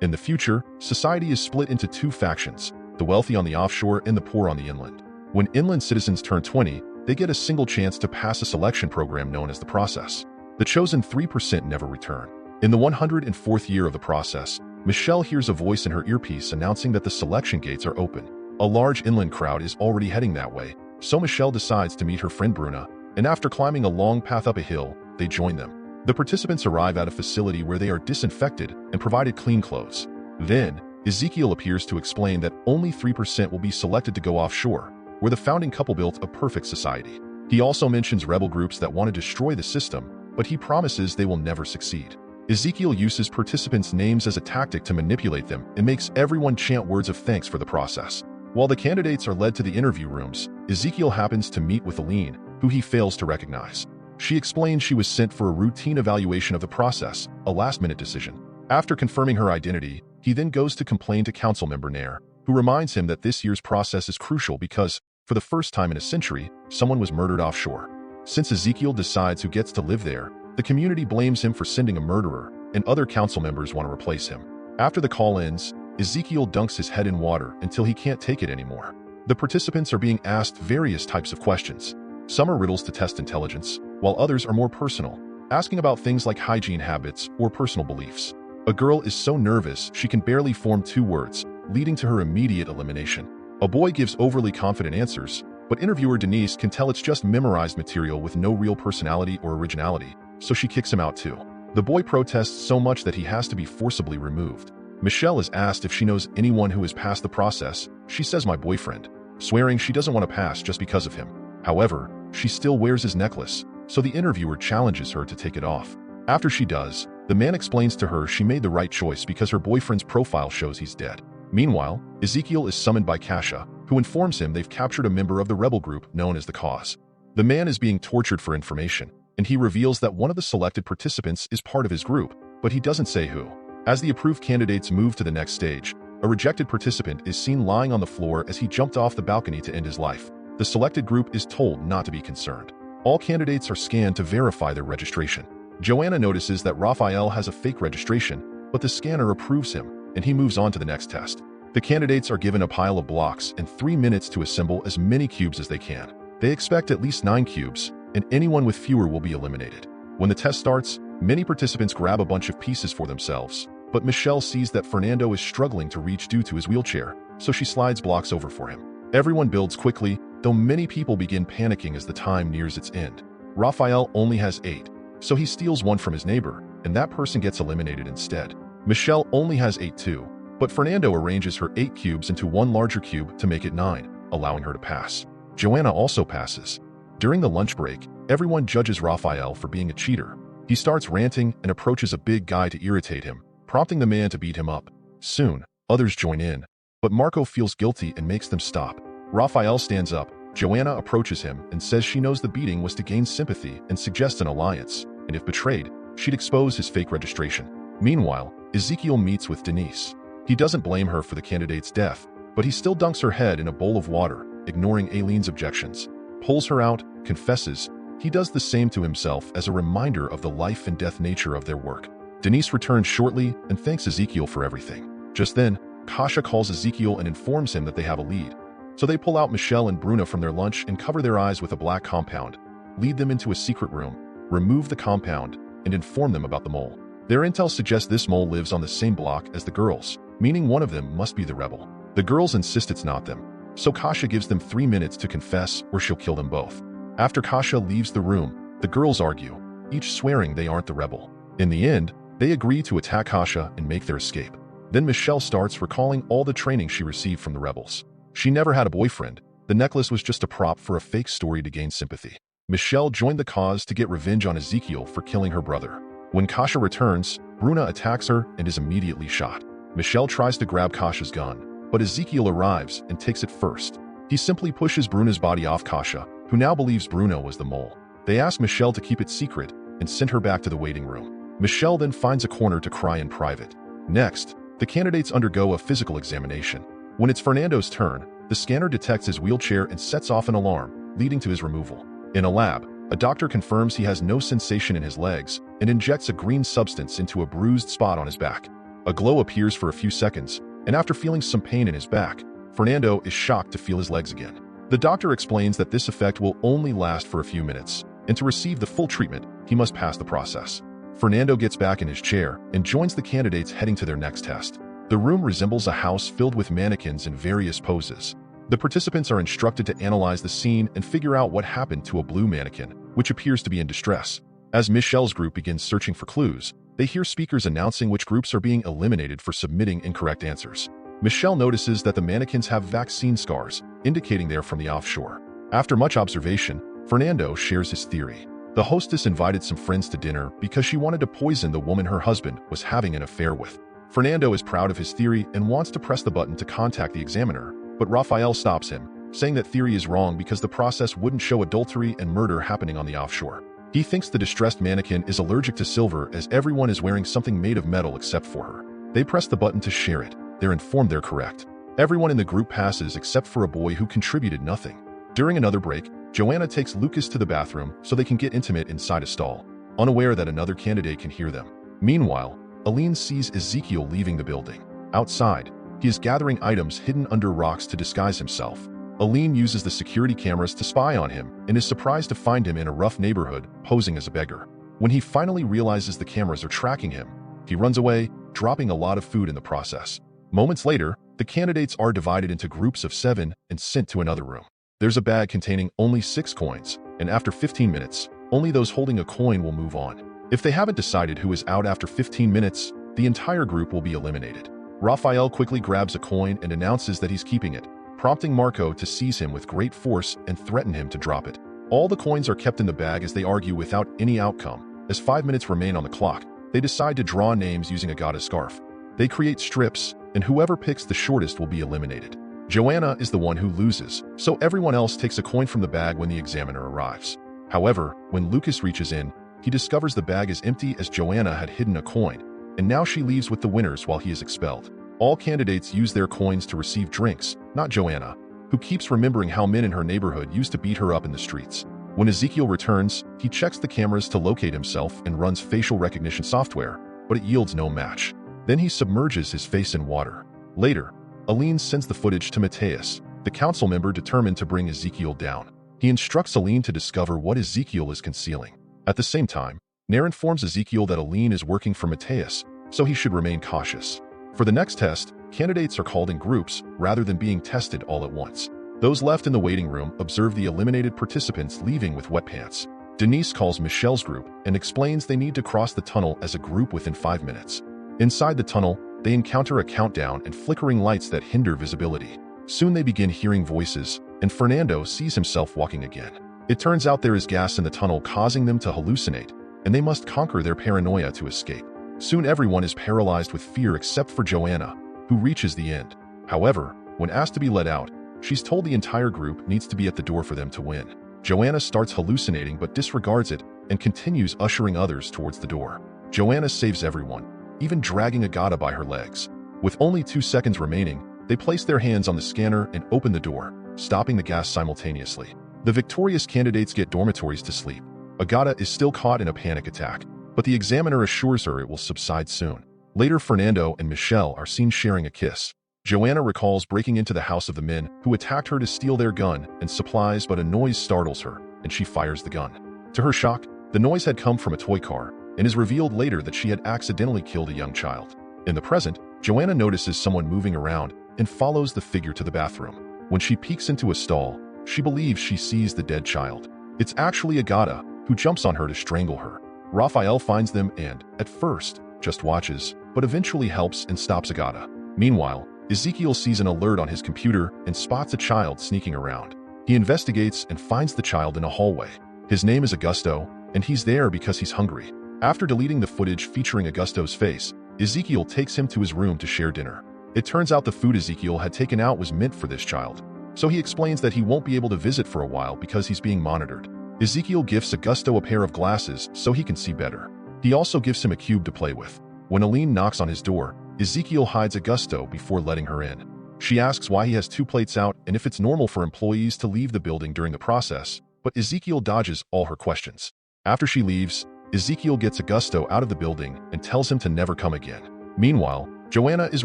In the future, society is split into two factions, the wealthy on the offshore and the poor on the inland. When inland citizens turn 20, they get a single chance to pass a selection program known as the process. The chosen 3% never return. In the 104th year of the process, Michelle hears a voice in her earpiece announcing that the selection gates are open. A large inland crowd is already heading that way, so Michelle decides to meet her friend Bruna, and after climbing a long path up a hill, they join them. The participants arrive at a facility where they are disinfected and provided clean clothes. Then, Ezekiel appears to explain that only 3% will be selected to go offshore, where the founding couple built a perfect society. He also mentions rebel groups that want to destroy the system, but he promises they will never succeed. Ezekiel uses participants' names as a tactic to manipulate them and makes everyone chant words of thanks for the process. While the candidates are led to the interview rooms, Ezekiel happens to meet with Aline, who he fails to recognize. She explains she was sent for a routine evaluation of the process, a last-minute decision. After confirming her identity, he then goes to complain to Councilmember Nair, who reminds him that this year's process is crucial because, for the first time in a century, someone was murdered offshore. Since Ezekiel decides who gets to live there, the community blames him for sending a murderer, and other council members want to replace him. After the call ends, Ezekiel dunks his head in water until he can't take it anymore. The participants are being asked various types of questions. Some are riddles to test intelligence, while others are more personal, asking about things like hygiene habits or personal beliefs. A girl is so nervous she can barely form two words, leading to her immediate elimination. A boy gives overly confident answers, but interviewer Denise can tell it's just memorized material with no real personality or originality, so she kicks him out too. The boy protests so much that he has to be forcibly removed. Michelle is asked if she knows anyone who has passed the process. She says my boyfriend, swearing she doesn't want to pass just because of him. However, she still wears his necklace, so the interviewer challenges her to take it off. After she does, the man explains to her she made the right choice because her boyfriend's profile shows he's dead. Meanwhile, Ezekiel is summoned by Kasha, who informs him they've captured a member of the rebel group known as the Cause. The man is being tortured for information, and he reveals that one of the selected participants is part of his group, but he doesn't say who. As the approved candidates move to the next stage, a rejected participant is seen lying on the floor as he jumped off the balcony to end his life. The selected group is told not to be concerned. All candidates are scanned to verify their registration. Joanna notices that Raphael has a fake registration, but the scanner approves him, and he moves on to the next test. The candidates are given a pile of blocks and 3 minutes to assemble as many cubes as they can. They expect at least 9 cubes, and anyone with fewer will be eliminated. When the test starts, many participants grab a bunch of pieces for themselves, but Michelle sees that Fernando is struggling to reach due to his wheelchair, so she slides blocks over for him. Everyone builds quickly, though many people begin panicking as the time nears its end. Raphael only has 8, so he steals one from his neighbor, and that person gets eliminated instead. Michelle only has 8 too, but Fernando arranges her 8 cubes into one larger cube to make it 9, allowing her to pass. Joanna also passes. During the lunch break, everyone judges Raphael for being a cheater. He starts ranting and approaches a big guy to irritate him, prompting the man to beat him up. Soon, others join in, but Marco feels guilty and makes them stop. Raphael stands up. Joanna approaches him and says she knows the beating was to gain sympathy and suggests an alliance, and if betrayed, she'd expose his fake registration. Meanwhile, Ezekiel meets with Denise. He doesn't blame her for the candidate's death, but he still dunks her head in a bowl of water, ignoring Aileen's objections. Pulls her out, confesses. He does the same to himself as a reminder of the life and death nature of their work. Denise returns shortly and thanks Ezekiel for everything. Just then, Kasha calls Ezekiel and informs him that they have a lead. So they pull out Michelle and Bruna from their lunch and cover their eyes with a black compound, lead them into a secret room, remove the compound, and inform them about the mole. Their intel suggests this mole lives on the same block as the girls, meaning one of them must be the rebel. The girls insist it's not them, so Kasha gives them 3 minutes to confess or she'll kill them both. After Kasha leaves the room, the girls argue, each swearing they aren't the rebel. In the end, they agree to attack Kasha and make their escape. Then Michelle starts recalling all the training she received from the rebels. She never had a boyfriend. The necklace was just a prop for a fake story to gain sympathy. Michelle joined the cause to get revenge on Ezekiel for killing her brother. When Kasha returns, Bruna attacks her and is immediately shot. Michelle tries to grab Kasha's gun, but Ezekiel arrives and takes it first. He simply pushes Bruna's body off Kasha, who now believes Bruno was the mole. They ask Michelle to keep it secret and send her back to the waiting room. Michelle then finds a corner to cry in private. Next, the candidates undergo a physical examination. When it's Fernando's turn, the scanner detects his wheelchair and sets off an alarm, leading to his removal. In a lab, a doctor confirms he has no sensation in his legs and injects a green substance into a bruised spot on his back. A glow appears for a few seconds, and after feeling some pain in his back, Fernando is shocked to feel his legs again. The doctor explains that this effect will only last for a few minutes, and to receive the full treatment, he must pass the process. Fernando gets back in his chair and joins the candidates heading to their next test. The room resembles a house filled with mannequins in various poses. The participants are instructed to analyze the scene and figure out what happened to a blue mannequin, which appears to be in distress. As Michelle's group begins searching for clues, they hear speakers announcing which groups are being eliminated for submitting incorrect answers. Michelle notices that the mannequins have vaccine scars, indicating they are from the offshore. After much observation, Fernando shares his theory. The hostess invited some friends to dinner because she wanted to poison the woman her husband was having an affair with. Fernando is proud of his theory and wants to press the button to contact the examiner, but Raphael stops him, saying that theory is wrong because the process wouldn't show adultery and murder happening on the offshore. He thinks the distressed mannequin is allergic to silver as everyone is wearing something made of metal except for her. They press the button to share it. They're informed they're correct. Everyone in the group passes except for a boy who contributed nothing. During another break, Joanna takes Lucas to the bathroom so they can get intimate inside a stall, unaware that another candidate can hear them. Meanwhile, Aline sees Ezekiel leaving the building. Outside, he is gathering items hidden under rocks to disguise himself. Aline uses the security cameras to spy on him and is surprised to find him in a rough neighborhood posing as a beggar. When he finally realizes the cameras are tracking him, he runs away, dropping a lot of food in the process. Moments later, the candidates are divided into groups of 7 and sent to another room. There's a bag containing only 6 coins, and after 15 minutes, only those holding a coin will move on. If they haven't decided who is out after 15 minutes, the entire group will be eliminated. Raphael quickly grabs a coin and announces that he's keeping it, prompting Marco to seize him with great force and threaten him to drop it. All the coins are kept in the bag as they argue without any outcome. As 5 minutes remain on the clock, they decide to draw names using a Agata's scarf. They create strips, and whoever picks the shortest will be eliminated. Joanna is the one who loses, so everyone else takes a coin from the bag when the examiner arrives. However, when Lucas reaches in, he discovers the bag is empty as Joanna had hidden a coin, and now she leaves with the winners while he is expelled. All candidates use their coins to receive drinks, not Joanna, who keeps remembering how men in her neighborhood used to beat her up in the streets. When Ezekiel returns, he checks the cameras to locate himself and runs facial recognition software, but it yields no match. Then he submerges his face in water. Later, Aline sends the footage to Mateus, the council member determined to bring Ezekiel down. He instructs Aline to discover what Ezekiel is concealing. At the same time, Nair informs Ezekiel that Aline is working for Mateus, so he should remain cautious. For the next test, candidates are called in groups rather than being tested all at once. Those left in the waiting room observe the eliminated participants leaving with wet pants. Denise calls Michelle's group and explains they need to cross the tunnel as a group within 5 minutes. Inside the tunnel, they encounter a countdown and flickering lights that hinder visibility. Soon they begin hearing voices, and Fernando sees himself walking again. It turns out there is gas in the tunnel causing them to hallucinate, and they must conquer their paranoia to escape. Soon everyone is paralyzed with fear except for Joanna, who reaches the end. However, when asked to be let out, she's told the entire group needs to be at the door for them to win. Joanna starts hallucinating but disregards it and continues ushering others towards the door. Joanna saves everyone, even dragging Agata by her legs. With only 2 seconds remaining, they place their hands on the scanner and open the door, stopping the gas simultaneously. The victorious candidates get dormitories to sleep. Agata is still caught in a panic attack, but the examiner assures her it will subside soon. Later, Fernando and Michelle are seen sharing a kiss. Joanna recalls breaking into the house of the men who attacked her to steal their gun and supplies, but a noise startles her, and she fires the gun. To her shock, the noise had come from a toy car, and is revealed later that she had accidentally killed a young child. In the present, Joanna notices someone moving around and follows the figure to the bathroom. When she peeks into a stall, she believes she sees the dead child. It's actually Agata, who jumps on her to strangle her. Raphael finds them and, at first, just watches, but eventually helps and stops Agata. Meanwhile, Ezekiel sees an alert on his computer and spots a child sneaking around. He investigates and finds the child in a hallway. His name is Augusto, and he's there because he's hungry. After deleting the footage featuring Augusto's face, Ezekiel takes him to his room to share dinner. It turns out the food Ezekiel had taken out was meant for this child, so he explains that he won't be able to visit for a while because he's being monitored. Ezekiel gifts Augusto a pair of glasses so he can see better. He also gives him a cube to play with. When Aline knocks on his door, Ezekiel hides Augusto before letting her in. She asks why he has 2 plates out and if it's normal for employees to leave the building during the process, but Ezekiel dodges all her questions. After she leaves, Ezekiel gets Augusto out of the building and tells him to never come again. Meanwhile, Joanna is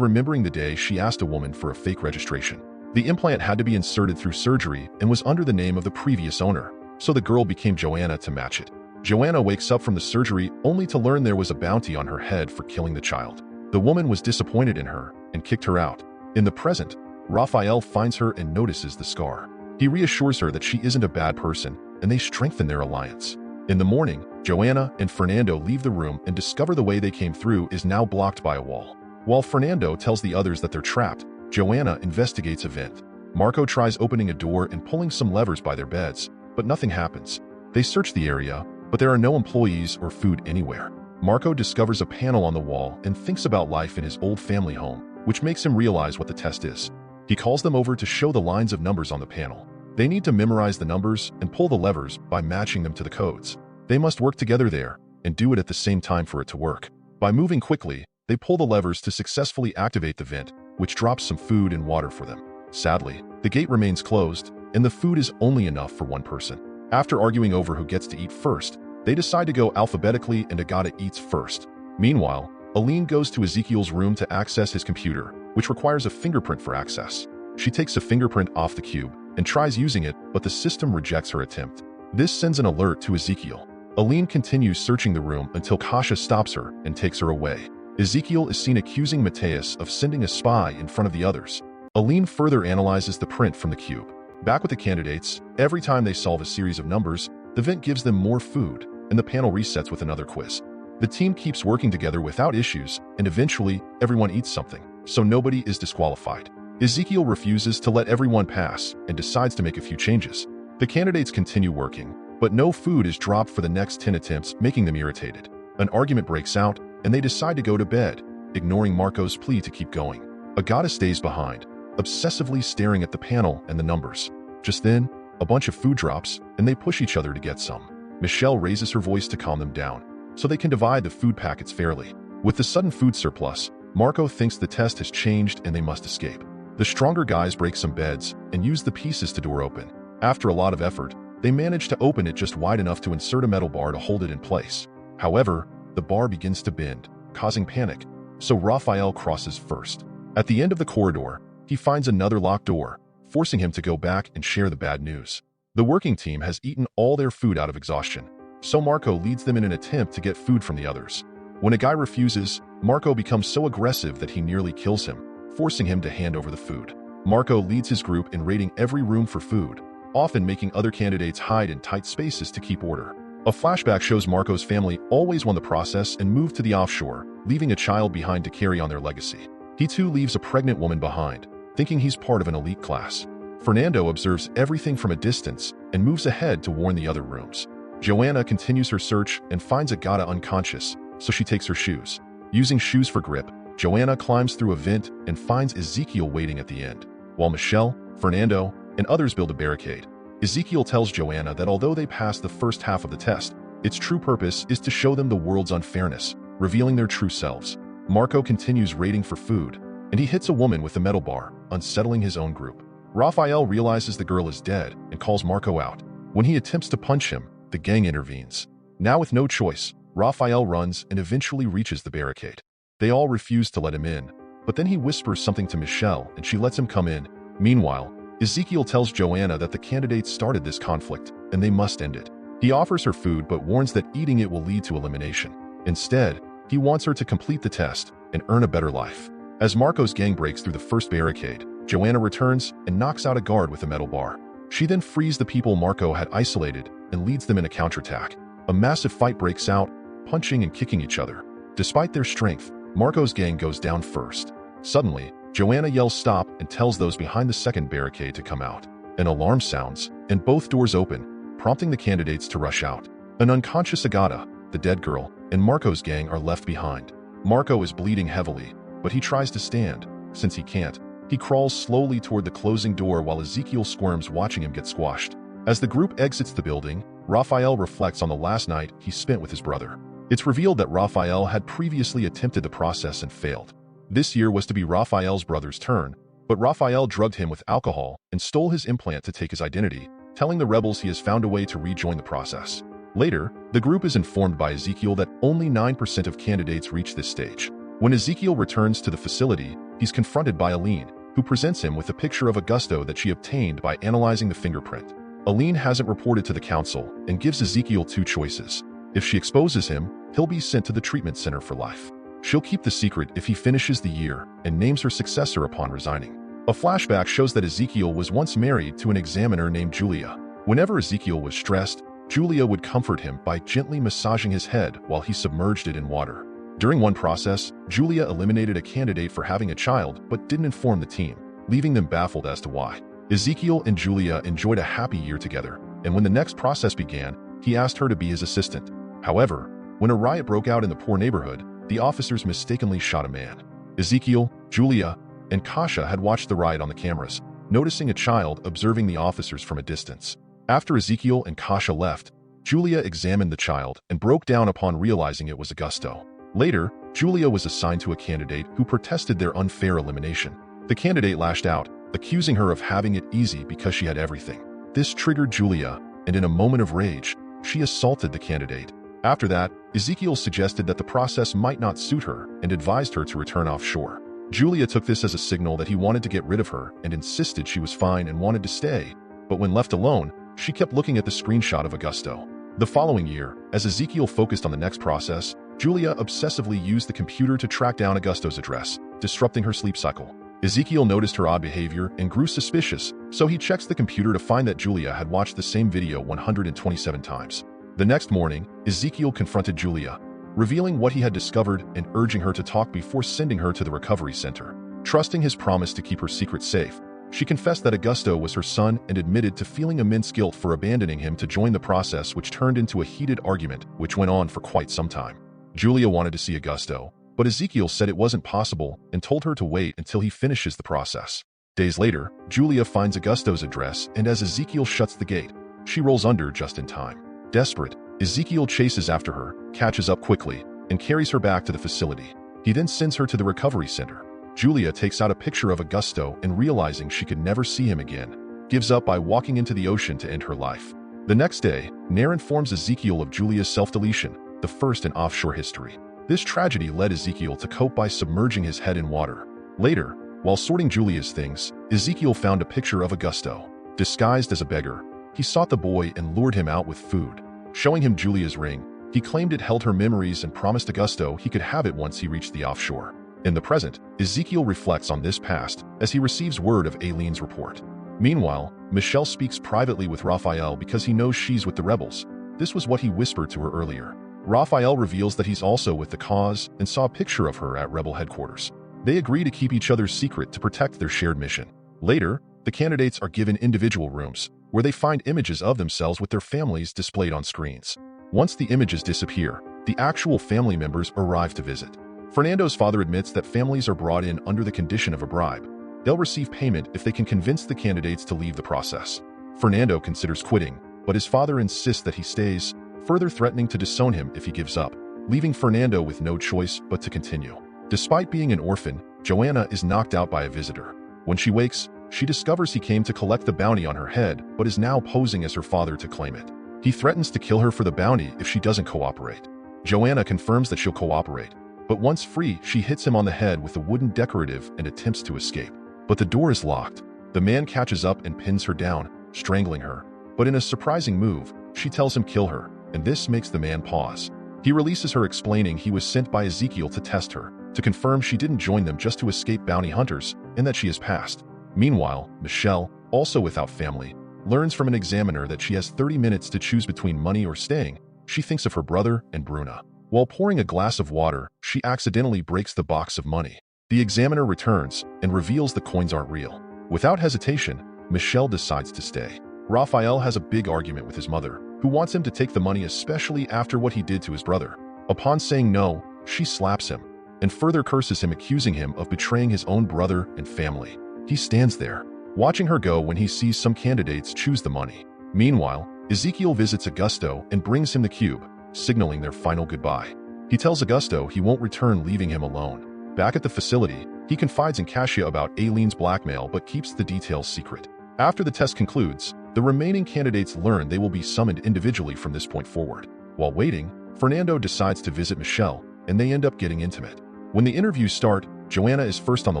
remembering the day she asked a woman for a fake registration. The implant had to be inserted through surgery and was under the name of the previous owner, so the girl became Joanna to match it. Joanna wakes up from the surgery only to learn there was a bounty on her head for killing the child. The woman was disappointed in her and kicked her out. In the present, Raphael finds her and notices the scar. He reassures her that she isn't a bad person, and they strengthen their alliance. In the morning, Joanna and Fernando leave the room and discover the way they came through is now blocked by a wall. While Fernando tells the others that they're trapped, Joanna investigates a vent. Marco tries opening a door and pulling some levers by their beds, but nothing happens. They search the area, but there are no employees or food anywhere. Marco discovers a panel on the wall and thinks about life in his old family home, which makes him realize what the test is. He calls them over to show the lines of numbers on the panel. They need to memorize the numbers and pull the levers by matching them to the codes. They must work together there and do it at the same time for it to work. By moving quickly, they pull the levers to successfully activate the vent, which drops some food and water for them. Sadly, the gate remains closed, and the food is only enough for one person. After arguing over who gets to eat first, they decide to go alphabetically and Agata eats first. Meanwhile, Aline goes to Ezekiel's room to access his computer, which requires a fingerprint for access. She takes a fingerprint off the cube and tries using it, but the system rejects her attempt. This sends an alert to Ezekiel. Aline continues searching the room until Kasha stops her and takes her away. Ezekiel is seen accusing Mateus of sending a spy in front of the others. Aline further analyzes the print from the cube. Back with the candidates, every time they solve a series of numbers, the vent gives them more food, and the panel resets with another quiz. The team keeps working together without issues, and eventually, everyone eats something, so nobody is disqualified. Ezekiel refuses to let everyone pass and decides to make a few changes. The candidates continue working, but no food is dropped for the next 10 attempts, making them irritated. An argument breaks out, and they decide to go to bed, ignoring Marco's plea to keep going. Agata stays behind, obsessively staring at the panel and the numbers. Just then, a bunch of food drops, and they push each other to get some. Michelle raises her voice to calm them down, so they can divide the food packets fairly. With the sudden food surplus, Marco thinks the test has changed and they must escape. The stronger guys break some beds and use the pieces to door open. After a lot of effort, they manage to open it just wide enough to insert a metal bar to hold it in place. However, the bar begins to bend, causing panic, so Raphael crosses first. At the end of the corridor, he finds another locked door, forcing him to go back and share the bad news. The working team has eaten all their food out of exhaustion, so Marco leads them in an attempt to get food from the others. When a guy refuses, Marco becomes so aggressive that he nearly kills him, forcing him to hand over the food. Marco leads his group in raiding every room for food, often making other candidates hide in tight spaces to keep order. A flashback shows Marco's family always won the process and moved to the offshore, leaving a child behind to carry on their legacy. He too leaves a pregnant woman behind, thinking he's part of an elite class. Fernando observes everything from a distance and moves ahead to warn the other rooms. Joanna continues her search and finds Agata unconscious, so she takes her shoes. Using shoes for grip, Joanna climbs through a vent and finds Ezekiel waiting at the end, while Michelle, Fernando, and others build a barricade. Ezekiel tells Joanna that although they passed the first half of the test, its true purpose is to show them the world's unfairness, revealing their true selves. Marco continues raiding for food, and he hits a woman with a metal bar, unsettling his own group. Raphael realizes the girl is dead and calls Marco out. When he attempts to punch him, the gang intervenes. Now with no choice, Raphael runs and eventually reaches the barricade. They all refuse to let him in, but then he whispers something to Michelle and she lets him come in. Meanwhile, Ezekiel tells Joanna that the candidates started this conflict and they must end it. He offers her food but warns that eating it will lead to elimination. Instead, he wants her to complete the test and earn a better life. As Marco's gang breaks through the first barricade, Joanna returns and knocks out a guard with a metal bar. She then frees the people Marco had isolated and leads them in a counterattack. A massive fight breaks out, punching and kicking each other. Despite their strength, Marco's gang goes down first. Suddenly, Joanna yells stop and tells those behind the second barricade to come out. An alarm sounds, and both doors open, prompting the candidates to rush out. An unconscious Agata, the dead girl, and Marco's gang are left behind. Marco is bleeding heavily, but he tries to stand. Since he can't, he crawls slowly toward the closing door while Ezekiel squirms watching him get squashed. As the group exits the building, Raphael reflects on the last night he spent with his brother. It's revealed that Raphael had previously attempted the process and failed. This year was to be Raphael's brother's turn, but Raphael drugged him with alcohol and stole his implant to take his identity, telling the rebels he has found a way to rejoin the process. Later, the group is informed by Ezekiel that only 9% of candidates reach this stage. When Ezekiel returns to the facility, he's confronted by Aline, who presents him with a picture of Augusto that she obtained by analyzing the fingerprint. Aline hasn't reported to the council and gives Ezekiel two choices. If she exposes him, he'll be sent to the treatment center for life. She'll keep the secret if he finishes the year and names her successor upon resigning. A flashback shows that Ezekiel was once married to an examiner named Julia. Whenever Ezekiel was stressed, Julia would comfort him by gently massaging his head while he submerged it in water. During one process, Julia eliminated a candidate for having a child but didn't inform the team, leaving them baffled as to why. Ezekiel and Julia enjoyed a happy year together, and when the next process began, he asked her to be his assistant. However, when a riot broke out in the poor neighborhood, the officers mistakenly shot a man. Ezekiel, Julia, and Kasha had watched the riot on the cameras, noticing a child observing the officers from a distance. After Ezekiel and Kasha left, Julia examined the child and broke down upon realizing it was Augusto. Later, Julia was assigned to a candidate who protested their unfair elimination. The candidate lashed out, accusing her of having it easy because she had everything. This triggered Julia, and in a moment of rage, she assaulted the candidate. After that, Ezekiel suggested that the process might not suit her and advised her to return offshore. Julia took this as a signal that he wanted to get rid of her and insisted she was fine and wanted to stay, but when left alone, she kept looking at the screenshot of Augusto. The following year, as Ezekiel focused on the next process, Julia obsessively used the computer to track down Augusto's address, disrupting her sleep cycle. Ezekiel noticed her odd behavior and grew suspicious, so he checks the computer to find that Julia had watched the same video 127 times. The next morning, Ezekiel confronted Julia, revealing what he had discovered and urging her to talk before sending her to the recovery center. Trusting his promise to keep her secret safe, she confessed that Augusto was her son and admitted to feeling immense guilt for abandoning him to join the process, which turned into a heated argument which went on for quite some time. Julia wanted to see Augusto, but Ezekiel said it wasn't possible and told her to wait until he finishes the process. Days later, Julia finds Augusto's address, and as Ezekiel shuts the gate, she rolls under just in time. Desperate, Ezekiel chases after her, catches up quickly, and carries her back to the facility. He then sends her to the recovery center. Julia takes out a picture of Augusto and, realizing she could never see him again, gives up by walking into the ocean to end her life. The next day, Nair informs Ezekiel of Julia's self-deletion, the first in offshore history. This tragedy led Ezekiel to cope by submerging his head in water. Later, while sorting Julia's things, Ezekiel found a picture of Augusto. Disguised as a beggar, he sought the boy and lured him out with food. Showing him Julia's ring, he claimed it held her memories and promised Augusto he could have it once he reached the offshore. In the present, Ezekiel reflects on this past as he receives word of Aline's report. Meanwhile, Michel speaks privately with Raphael because he knows she's with the rebels. This was what he whispered to her earlier. Raphael reveals that he's also with the cause and saw a picture of her at rebel headquarters. They agree to keep each other's secret to protect their shared mission. Later, the candidates are given individual rooms, where they find images of themselves with their families displayed on screens. Once the images disappear, the actual family members arrive to visit. Fernando's father admits that families are brought in under the condition of a bribe. They'll receive payment if they can convince the candidates to leave the process. Fernando considers quitting, but his father insists that he stays, further threatening to disown him if he gives up, leaving Fernando with no choice but to continue. Despite being an orphan, Joanna is knocked out by a visitor. When she wakes, she discovers he came to collect the bounty on her head but is now posing as her father to claim it. He threatens to kill her for the bounty if she doesn't cooperate. Joanna confirms that she'll cooperate, but once free, she hits him on the head with a wooden decorative and attempts to escape. But the door is locked. The man catches up and pins her down, strangling her. But in a surprising move, she tells him kill her, and this makes the man pause. He releases her, explaining he was sent by Ezekiel to test her, to confirm she didn't join them just to escape bounty hunters, and that she has passed. Meanwhile, Michelle, also without family, learns from an examiner that she has 30 minutes to choose between money or staying. She thinks of her brother and Bruna. While pouring a glass of water, she accidentally breaks the box of money. The examiner returns and reveals the coins aren't real. Without hesitation, Michelle decides to stay. Raphael has a big argument with his mother, who wants him to take the money, especially after what he did to his brother. Upon saying no, she slaps him and further curses him, accusing him of betraying his own brother and family. He stands there, watching her go when he sees some candidates choose the money. Meanwhile, Ezekiel visits Augusto and brings him the cube, signaling their final goodbye. He tells Augusto he won't return, leaving him alone. Back at the facility, he confides in Kasia about Aline's blackmail but keeps the details secret. After the test concludes, the remaining candidates learn they will be summoned individually from this point forward. While waiting, Fernando decides to visit Michelle, and they end up getting intimate. When the interviews start, Joanna is first on the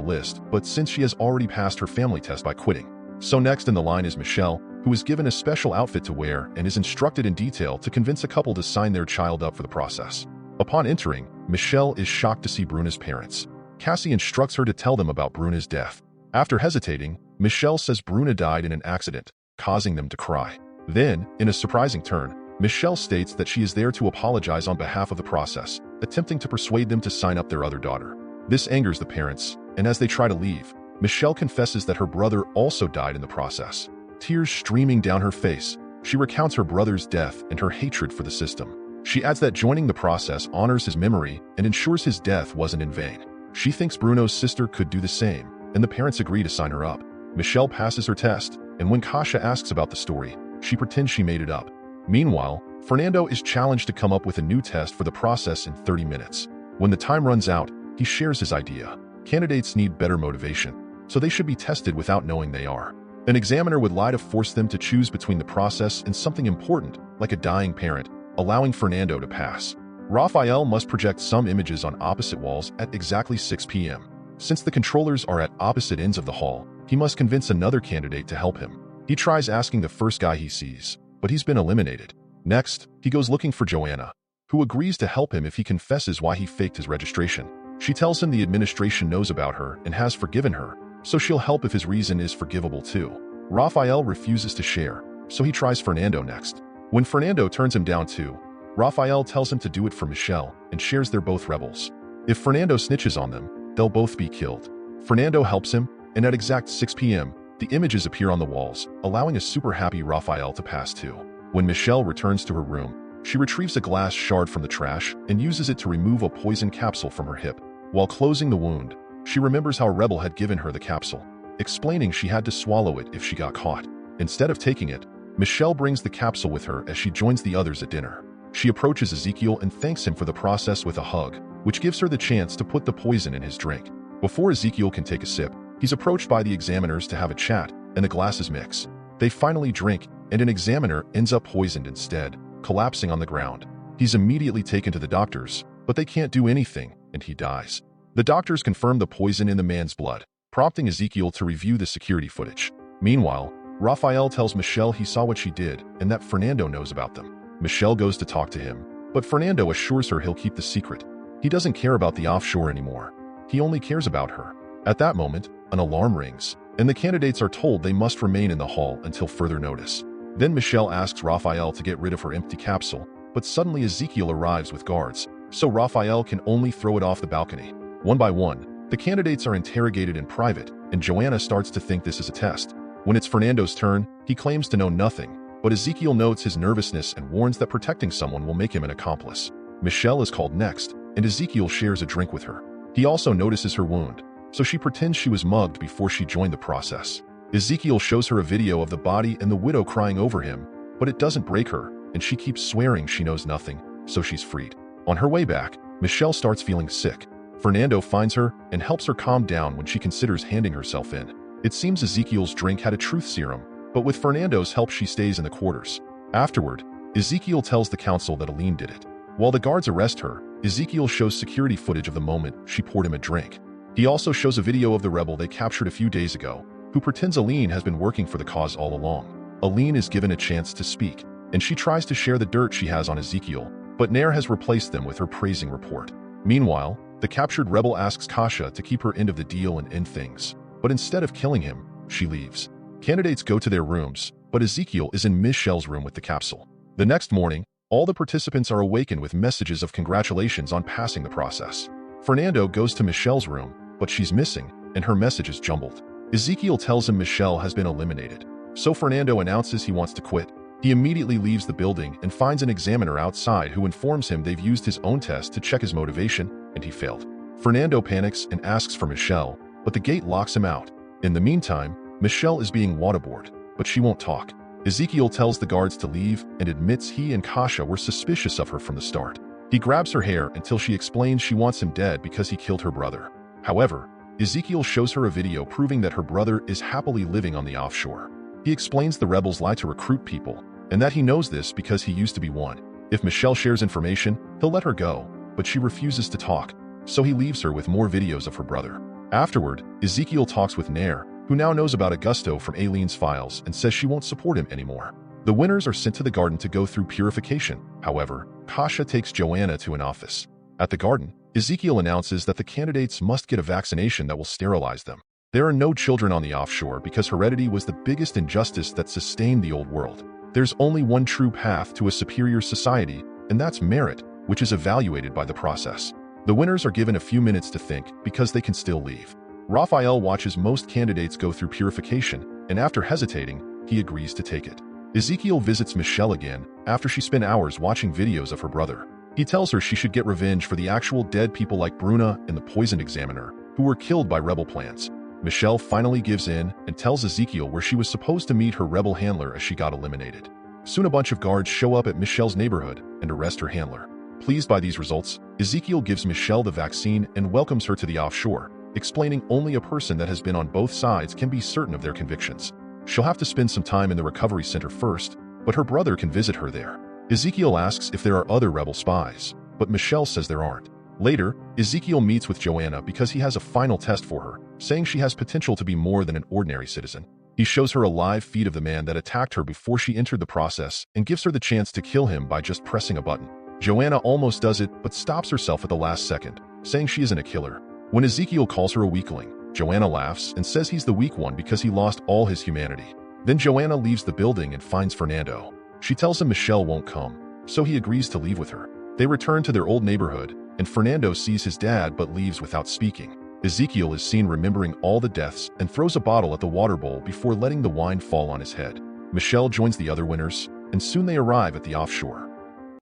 list, but since she has already passed her family test by quitting. So next in the line is Michelle, who is given a special outfit to wear and is instructed in detail to convince a couple to sign their child up for the process. Upon entering, Michelle is shocked to see Bruna's parents. Cassie instructs her to tell them about Bruna's death. After hesitating, Michelle says Bruna died in an accident, causing them to cry. Then, in a surprising turn, Michelle states that she is there to apologize on behalf of the process, attempting to persuade them to sign up their other daughter. This angers the parents, and as they try to leave, Michelle confesses that her brother also died in the process. Tears streaming down her face, she recounts her brother's death and her hatred for the system. She adds that joining the process honors his memory and ensures his death wasn't in vain. She thinks Bruno's sister could do the same, and the parents agree to sign her up. Michelle passes her test, and when Kasia asks about the story, she pretends she made it up. Meanwhile, Fernando is challenged to come up with a new test for the process in 30 minutes. When the time runs out, he shares his idea. Candidates need better motivation, so they should be tested without knowing they are. An examiner would lie to force them to choose between the process and something important, like a dying parent, allowing Fernando to pass. Raphael must project some images on opposite walls at exactly 6 p.m. Since the controllers are at opposite ends of the hall, he must convince another candidate to help him. He tries asking the first guy he sees, but he's been eliminated. Next, he goes looking for Joanna, who agrees to help him if he confesses why he faked his registration. She tells him the administration knows about her and has forgiven her, so she'll help if his reason is forgivable too. Raphael refuses to share, so he tries Fernando next. When Fernando turns him down too, Raphael tells him to do it for Michelle and shares they're both rebels. If Fernando snitches on them, they'll both be killed. Fernando helps him, and at exact 6 p.m., the images appear on the walls, allowing a super happy Raphael to pass too. When Michelle returns to her room, she retrieves a glass shard from the trash and uses it to remove a poison capsule from her hip. While closing the wound, she remembers how Rebel had given her the capsule, explaining she had to swallow it if she got caught. Instead of taking it, Michelle brings the capsule with her as she joins the others at dinner. She approaches Ezekiel and thanks him for the process with a hug, which gives her the chance to put the poison in his drink. Before Ezekiel can take a sip, he's approached by the examiners to have a chat, and the glasses mix. They finally drink, and an examiner ends up poisoned instead, collapsing on the ground. He's immediately taken to the doctors, but they can't do anything, and he dies. The doctors confirm the poison in the man's blood, prompting Ezekiel to review the security footage. Meanwhile, Raphael tells Michelle he saw what she did and that Fernando knows about them. Michelle goes to talk to him, but Fernando assures her he'll keep the secret. He doesn't care about the offshore anymore. He only cares about her. At that moment, an alarm rings, and the candidates are told they must remain in the hall until further notice. Then Michelle asks Raphael to get rid of her empty capsule, but suddenly Ezekiel arrives with guards, so Raphael can only throw it off the balcony. One by one, the candidates are interrogated in private, and Joanna starts to think this is a test. When it's Fernando's turn, he claims to know nothing, but Ezekiel notes his nervousness and warns that protecting someone will make him an accomplice. Michelle is called next, and Ezekiel shares a drink with her. He also notices her wound, so she pretends she was mugged before she joined the process. Ezekiel shows her a video of the body and the widow crying over him, but it doesn't break her, and she keeps swearing she knows nothing, so she's freed. On her way back, Michelle starts feeling sick. Fernando finds her and helps her calm down when she considers handing herself in. It seems Ezekiel's drink had a truth serum, but with Fernando's help she stays in the quarters. Afterward, Ezekiel tells the council that Aline did it. While the guards arrest her, Ezekiel shows security footage of the moment she poured him a drink. He also shows a video of the rebel they captured a few days ago, who pretends Aline has been working for the cause all along. Aline is given a chance to speak, and she tries to share the dirt she has on Ezekiel, but Nair has replaced them with her praising report. Meanwhile, the captured rebel asks Kasia to keep her end of the deal and end things, but instead of killing him, she leaves. Candidates go to their rooms, but Ezekiel is in Michelle's room with the capsule. The next morning, all the participants are awakened with messages of congratulations on passing the process. Fernando goes to Michelle's room, but she's missing, and her message is jumbled. Ezekiel tells him Michelle has been eliminated, so Fernando announces he wants to quit. He immediately leaves the building and finds an examiner outside who informs him they've used his own test to check his motivation, and he failed. Fernando panics and asks for Michelle, but the gate locks him out. In the meantime, Michelle is being waterboarded, but she won't talk. Ezekiel tells the guards to leave and admits he and Kasia were suspicious of her from the start. He grabs her hair until she explains she wants him dead because he killed her brother. However, Ezekiel shows her a video proving that her brother is happily living on the offshore. He explains the rebels lie to recruit people, and that he knows this because he used to be one. If Michelle shares information, he'll let her go, but she refuses to talk. so he leaves her with more videos of her brother. Afterward, Ezekiel talks with Nair, who now knows about Augusto from Aileen's files and says she won't support him anymore. The winners are sent to the garden to go through purification. However, Kasha takes Joanna to an office. At the garden, Ezekiel announces that the candidates must get a vaccination that will sterilize them. There are no children on the offshore because heredity was the biggest injustice that sustained the old world. There's only one true path to a superior society, and that's merit, which is evaluated by the process. The winners are given a few minutes to think because they can still leave. Raphael watches most candidates go through purification, and after hesitating, he agrees to take it. Ezekiel visits Michelle again after she spent hours watching videos of her brother. He tells her she should get revenge for the actual dead people like Bruna and the poisoned examiner, who were killed by rebel plans. Michelle finally gives in and tells Ezekiel where she was supposed to meet her rebel handler as she got eliminated. Soon a bunch of guards show up at Michelle's neighborhood and arrest her handler. Pleased by these results, Ezekiel gives Michelle the vaccine and welcomes her to the offshore, explaining only a person that has been on both sides can be certain of their convictions. She'll have to spend some time in the recovery center first, but her brother can visit her there. Ezekiel asks if there are other rebel spies, but Michelle says there aren't. Later, Ezekiel meets with Joanna because he has a final test for her, saying she has potential to be more than an ordinary citizen. He shows her a live feed of the man that attacked her before she entered the process and gives her the chance to kill him by just pressing a button. Joanna almost does it, but stops herself at the last second, saying she isn't a killer. When Ezekiel calls her a weakling, Joanna laughs and says he's the weak one because he lost all his humanity. Then Joanna leaves the building and finds Fernando. She tells him Michelle won't come, so he agrees to leave with her. They return to their old neighborhood, and Fernando sees his dad but leaves without speaking. Ezekiel is seen remembering all the deaths and throws a bottle at the water bowl before letting the wine fall on his head. Michelle joins the other winners, and soon they arrive at the offshore.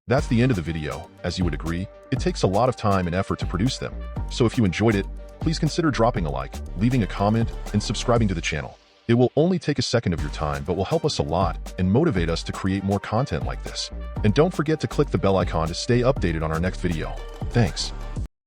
That's the end of the video. As you would agree, it takes a lot of time and effort to produce them. So if you enjoyed it, please consider dropping a like, leaving a comment, and subscribing to the channel. It will only take a second of your time but will help us a lot and motivate us to create more content like this. And don't forget to click the bell icon to stay updated on our next video. Thanks.